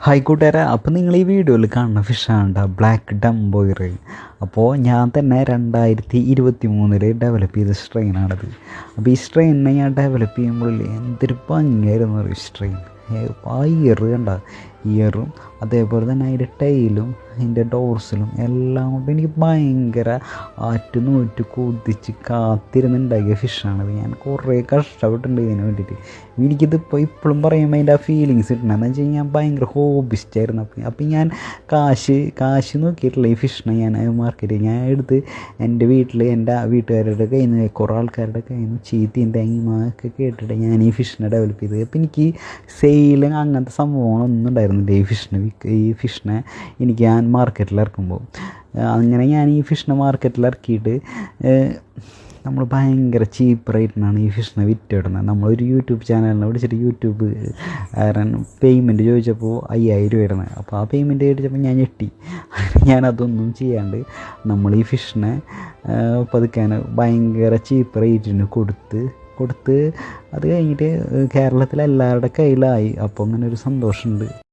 Hi കൂട്ടുകാരെ, അപ്പോൾ നിങ്ങൾ ഈ വീഡിയോയിൽ കാണുന്ന ഫിഷാണ് ബ്ലാക്ക് ഡംബോയർ. അപ്പോൾ ഞാൻ തന്നെ 2023 ഡെവലപ്പ് ചെയ്ത സ്ട്രെയിനാണത്. അപ്പോൾ ഈ സ്ട്രെയിനിനെ ഞാൻ ഡെവലപ്പ് ചെയ്യുമ്പോൾ എന്തൊരു ഭംഗിയായിരുന്നു ഒരു സ്ട്രെയിൻ. ആ ഇയറും അതേപോലെ തന്നെ അതിൻ്റെ ടൈലും അതിൻ്റെ ഡോർസിലും എല്ലാം കൊണ്ട് എനിക്ക് ഭയങ്കര ആറ്റുനൂറ്റ് കുതിച്ച് കാത്തിരുന്നുണ്ടാക്കിയ ഫിഷാണത്. ഞാൻ കുറേ കഷ്ടപ്പെട്ടിട്ടുണ്ട് ഇതിന് വേണ്ടിയിട്ട്. എനിക്കിതിപ്പോൾ ഇപ്പോഴും പറയുമ്പോൾ അതിൻ്റെ ആ ഫീലിങ്സ് കിട്ടണം. എന്ന് വെച്ച് കഴിഞ്ഞാൽ ഞാൻ ഭയങ്കര ഹോബിസ്റ്റായിരുന്നു. അപ്പം ഞാൻ കാശ് നോക്കിയിട്ടില്ല ഈ ഫിഷിനെ ഞാൻ മാർക്കറ്റ് ഞാൻ എടുത്ത് എൻ്റെ എൻ്റെ വീട്ടുകാരുടെ കയ്യിൽ നിന്ന് കുറേ ആൾക്കാരുടെ കയ്യിൽ നിന്ന് ചീത്തയും തേങ്ങയുമൊക്കെ കേട്ടിട്ട് ഞാൻ ഈ ഫിഷിനെ ഡെവലപ്പ് ചെയ്തത്. അപ്പം എനിക്ക് സെയിൽ അങ്ങനത്തെ സംഭവങ്ങളൊന്നും ഉണ്ടായിരുന്നില്ല ഈ ഫിഷിനെ എനിക്ക് ഞാൻ മാർക്കറ്റിൽ ഇറക്കുമ്പോൾ. അങ്ങനെ ഞാൻ ഈ ഫിഷിനെ മാർക്കറ്റിൽ ഇറക്കിയിട്ട് നമ്മൾ ഭയങ്കര ചീപ്പ് റേറ്റിനാണ് ഈ ഫിഷിനെ വിറ്റിടുന്നത്. നമ്മളൊരു യൂട്യൂബ് ചാനലിനെ വിളിച്ചിട്ട് യൂട്യൂബ് പേയ്മെൻറ്റ് ചോദിച്ചപ്പോൾ 5000 രൂപയായിരുന്നു. അപ്പോൾ ആ പേയ്മെൻറ്റ് ചോദിച്ചപ്പോൾ ഞാൻ ഞെട്ടി. ഞാനതൊന്നും ചെയ്യാണ്ട് നമ്മൾ ഈ ഫിഷിനെ പതുക്കാൻ ഭയങ്കര ചീപ്പ് റേറ്റിന് കൊടുത്ത് അത് കഴിഞ്ഞിട്ട് കേരളത്തിലെ എല്ലാവരുടെ കയ്യിലായി. അപ്പോൾ അങ്ങനെ ഒരു സന്തോഷമുണ്ട്.